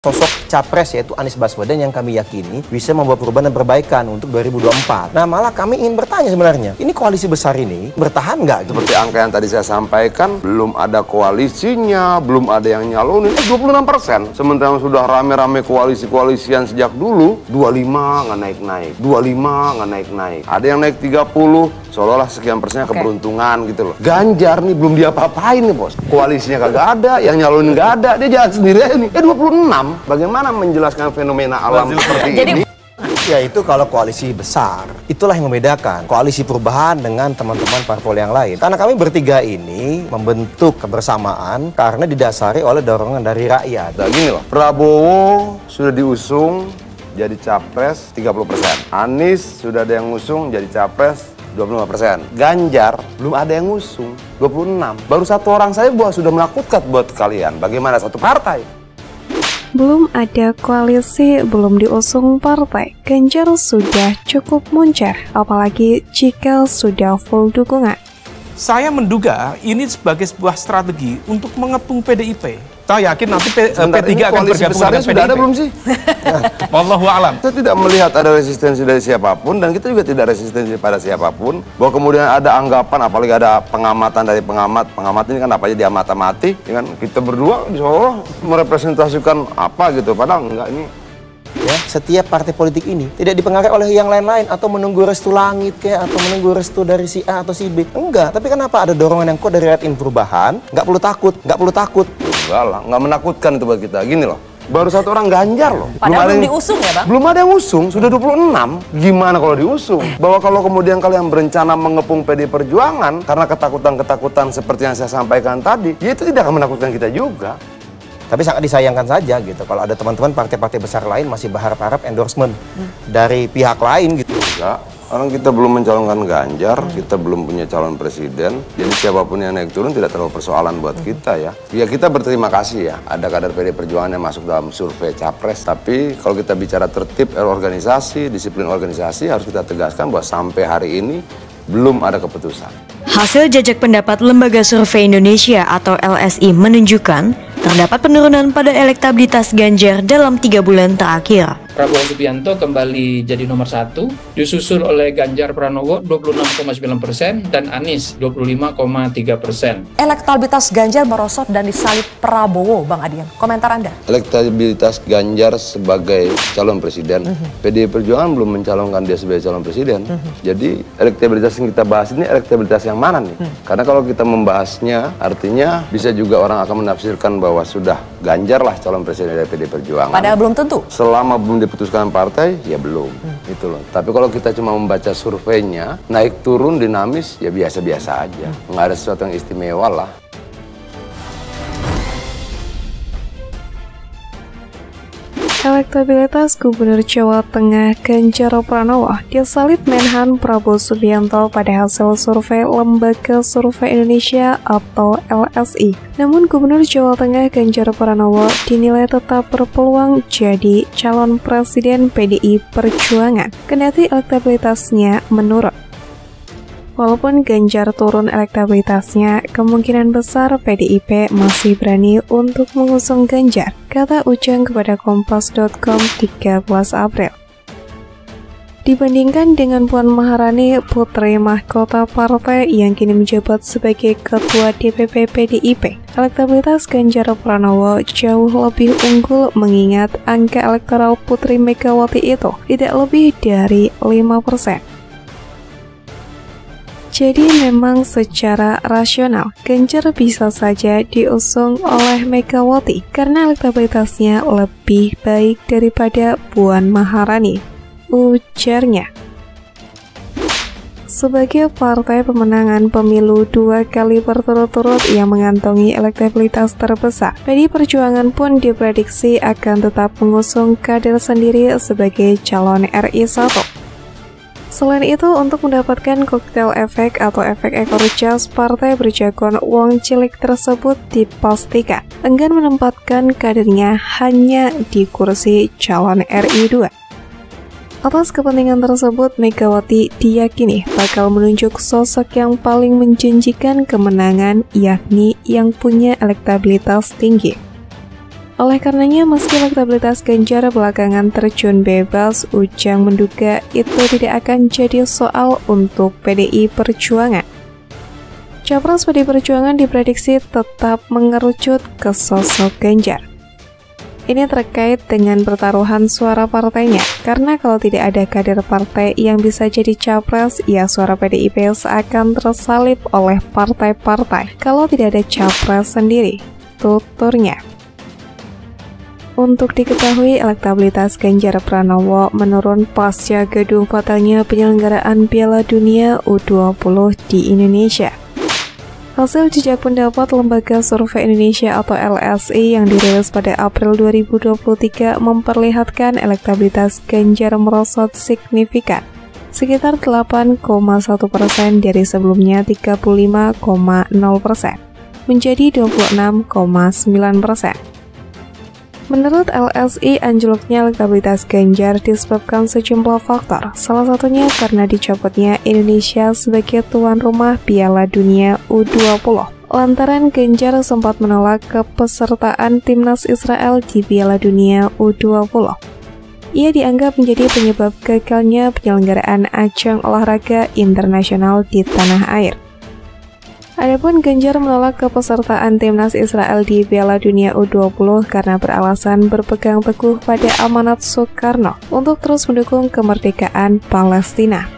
Sosok capres yaitu Anies Baswedan yang kami yakini bisa membawa perubahan dan perbaikan untuk 2024. Nah, malah kami ingin bertanya sebenarnya, ini koalisi besar ini bertahan nggak? Seperti angka yang tadi saya sampaikan, belum ada koalisinya, belum ada yang nyalonin, 26%. Sementara yang sudah rame-rame koalisi-koalisian sejak dulu, 25 nggak naik-naik, 25 nggak naik-naik. Ada yang naik 30, seolah-olah sekian persennya keberuntungan gitu loh. Ganjar nih belum diapa-apain nih bos. Koalisinya kagak ada, yang nyalonin nggak ada, dia jalan sendiri aja nih. 26. Bagaimana menjelaskan fenomena alam seperti ini? Ya itu kalau koalisi besar, itulah yang membedakan koalisi perubahan dengan teman-teman parpol yang lain. Karena kami bertiga ini membentuk kebersamaan karena didasari oleh dorongan dari rakyat. Nah gini loh, Prabowo sudah diusung jadi capres 30%. Anies sudah ada yang ngusung jadi capres 25%. Ganjar belum ada yang ngusung 26. Baru satu orang saya sudah menakutkan buat kalian. Bagaimana satu partai? Belum ada koalisi, belum diusung partai, Ganjar sudah cukup moncer, apalagi jika sudah full dukungan. Saya menduga ini sebagai sebuah strategi untuk mengepung PDIP. Saya yakin nanti P3 akan bergabung dengan PDIP. Sudah ada belum sih? Wallahu a'lam. Saya tidak melihat ada resistensi dari siapapun, dan kita juga tidak resistensi pada siapapun. Bahwa kemudian ada anggapan, apalagi ada pengamatan dari pengamat ini kan apa aja diamati, ya kan? Kita berdua seolah merepresentasikan apa gitu, padahal enggak. Ini ya, setiap partai politik ini tidak dipengaruhi oleh yang lain-lain atau menunggu restu langit kayak atau menunggu restu dari si A atau si B. Enggak, tapi kenapa ada dorongan yang kuat dari rakyat perubahan? Nggak perlu takut. Enggak lah, nggak menakutkan itu buat kita. Gini loh, baru satu orang Ganjar loh. Padahal belum diusung ya Bang? Belum ada yang usung, sudah 26. Gimana kalau diusung? Bahwa kalau kemudian kalian berencana mengepung PD Perjuangan karena ketakutan-ketakutan seperti yang saya sampaikan tadi, ya itu tidak akan menakutkan kita juga. Tapi sangat disayangkan saja gitu kalau ada teman-teman partai-partai besar lain masih berharap-harap endorsement dari pihak lain gitu. Enggak, orang kita belum mencalonkan Ganjar, kita belum punya calon presiden, jadi siapapun yang naik turun tidak terlalu persoalan buat kita ya. Ya kita berterima kasih ya, ada kader PD Perjuangan yang masuk dalam survei capres. Tapi kalau kita bicara tertib organisasi, disiplin organisasi, harus kita tegaskan bahwa sampai hari ini belum ada keputusan. Hasil jajak pendapat Lembaga Survei Indonesia atau LSI menunjukkan terdapat penurunan pada elektabilitas Ganjar dalam 3 bulan terakhir. Prabowo Subianto kembali jadi nomor 1, disusul oleh Ganjar Pranowo 26,9% dan Anies 25,3%. Elektabilitas Ganjar merosot dan disalip Prabowo, Bang Adian. Komentar Anda? Elektabilitas Ganjar sebagai calon presiden, PDI Perjuangan belum mencalonkan dia sebagai calon presiden. Jadi elektabilitas yang kita bahas ini elektabilitas yang mana nih? Karena kalau kita membahasnya, artinya bisa juga orang akan menafsirkan bahwa sudah Ganjar lah calon presiden dari PDI Perjuangan. Padahal belum tentu. Selama belum diputuskan partai, ya belum. Itu loh. Tapi kalau kita cuma membaca surveinya, naik turun dinamis, ya biasa-biasa aja. Nggak ada sesuatu yang istimewa lah. Elektabilitas Gubernur Jawa Tengah Ganjar Pranowo disalip Menhan Prabowo Subianto pada hasil survei Lembaga Survei Indonesia atau LSI. Namun Gubernur Jawa Tengah Ganjar Pranowo dinilai tetap berpeluang jadi calon presiden PDI Perjuangan, kendati elektabilitasnya menurun. Walaupun Ganjar turun elektabilitasnya, kemungkinan besar PDIP masih berani untuk mengusung Ganjar, kata Ujang kepada Kompas.com 13 April. Dibandingkan dengan Puan Maharani, putri mahkota partai yang kini menjabat sebagai Ketua DPP PDIP, elektabilitas Ganjar Pranowo jauh lebih unggul mengingat angka elektoral Putri Megawati itu tidak lebih dari 5%. Jadi memang secara rasional, Ganjar bisa saja diusung oleh Megawati karena elektabilitasnya lebih baik daripada Puan Maharani, ujarnya. Sebagai partai pemenangan pemilu 2 kali berturut-turut yang mengantongi elektabilitas terbesar, PDI Perjuangan pun diprediksi akan tetap mengusung kader sendiri sebagai calon RI 1. Selain itu, untuk mendapatkan koktail efek atau efek ekor jas, partai berjargon Wong Cilik tersebut dipastikan enggan menempatkan kadernya hanya di kursi calon RI 2. Atas kepentingan tersebut, Megawati diyakini bakal menunjuk sosok yang paling menjanjikan kemenangan, yakni yang punya elektabilitas tinggi. Oleh karenanya, meski elektabilitas Ganjar belakangan terjun bebas, Ujang menduga itu tidak akan jadi soal untuk PDI Perjuangan. Capres PDI Perjuangan diprediksi tetap mengerucut ke sosok Ganjar. Ini terkait dengan pertaruhan suara partainya, karena kalau tidak ada kader partai yang bisa jadi capres, ya suara PDIP akan tersalip oleh partai-partai kalau tidak ada capres sendiri, tuturnya. Untuk diketahui, elektabilitas Ganjar Pranowo menurun pasca gaduh batalnya penyelenggaraan Piala Dunia U20 di Indonesia. Hasil jejak pendapat Lembaga Survei Indonesia atau LSI yang dirilis pada April 2023 memperlihatkan elektabilitas Ganjar merosot signifikan, sekitar 8,1% dari sebelumnya 35,0% menjadi 26,9%. Menurut LSI, anjloknya elektabilitas Ganjar disebabkan sejumlah faktor, salah satunya karena dicopotnya Indonesia sebagai tuan rumah Piala Dunia U20. Lantaran Ganjar sempat menolak kepesertaan timnas Israel di Piala Dunia U20. Ia dianggap menjadi penyebab gagalnya penyelenggaraan ajang olahraga internasional di tanah air. Adapun Ganjar menolak kepesertaan timnas Israel di Piala Dunia U20 karena beralasan berpegang teguh pada amanat Soekarno untuk terus mendukung kemerdekaan Palestina.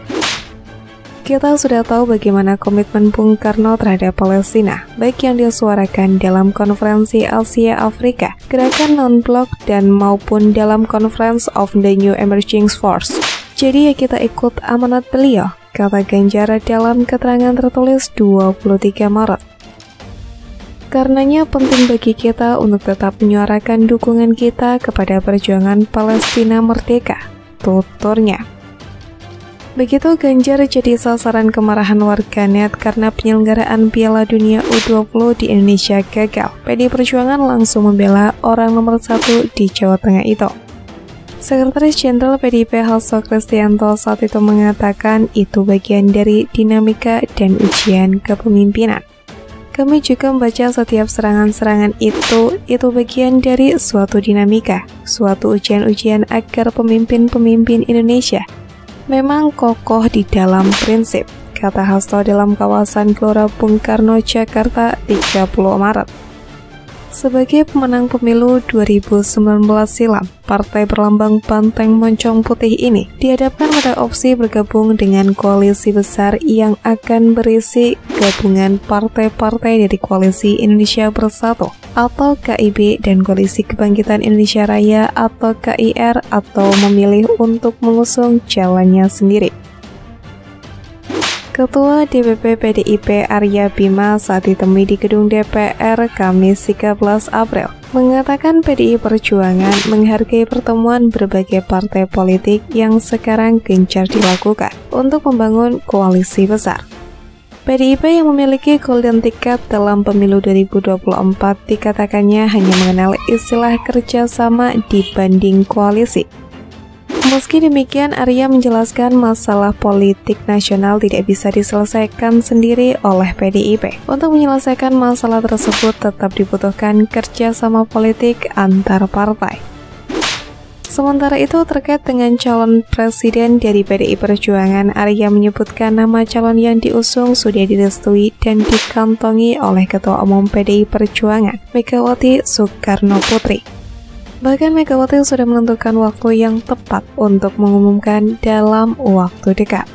Kita sudah tahu bagaimana komitmen Bung Karno terhadap Palestina, baik yang disuarakan dalam Konferensi Asia Afrika, Gerakan Non-Blok, dan maupun dalam Conference of the New Emerging Force. Jadi ya kita ikut amanat beliau, kata Ganjar dalam keterangan tertulis 23 Maret. Karenanya penting bagi kita untuk tetap menyuarakan dukungan kita kepada perjuangan Palestina merdeka, tuturnya. Begitu Ganjar jadi sasaran kemarahan warganet karena penyelenggaraan Piala Dunia U20 di Indonesia gagal. PDI Perjuangan langsung membela orang nomor 1 di Jawa Tengah itu. Sekretaris Jenderal PDIP Hasto Kristianto saat itu mengatakan itu bagian dari dinamika dan ujian kepemimpinan. Kami juga membaca setiap serangan-serangan itu bagian dari suatu dinamika, suatu ujian-ujian agar pemimpin-pemimpin Indonesia memang kokoh di dalam prinsip, kata Hasto dalam kawasan Gelora Bung Karno, Jakarta, 30 Maret. Sebagai pemenang pemilu 2019 silam, partai berlambang banteng moncong putih ini dihadapkan pada opsi bergabung dengan koalisi besar yang akan berisi gabungan partai-partai dari Koalisi Indonesia Bersatu atau KIB dan Koalisi Kebangkitan Indonesia Raya atau KIR, atau memilih untuk mengusung jalannya sendiri. Ketua DPP PDIP Arya Bima saat ditemui di gedung DPR Kamis 13 April mengatakan PDI Perjuangan menghargai pertemuan berbagai partai politik yang sekarang gencar dilakukan untuk membangun koalisi besar. PDIP yang memiliki golden ticket dalam pemilu 2024 dikatakannya hanya mengenal istilah kerjasama dibanding koalisi. Meski demikian, Arya menjelaskan masalah politik nasional tidak bisa diselesaikan sendiri oleh PDIP. Untuk menyelesaikan masalah tersebut tetap dibutuhkan kerjasama politik antar partai. Sementara itu, terkait dengan calon presiden dari PDI Perjuangan, Arya menyebutkan nama calon yang diusung sudah direstui dan dikantongi oleh Ketua Umum PDI Perjuangan, Megawati Soekarno Putri. Bahkan Megawati sudah menentukan waktu yang tepat untuk mengumumkan dalam waktu dekat.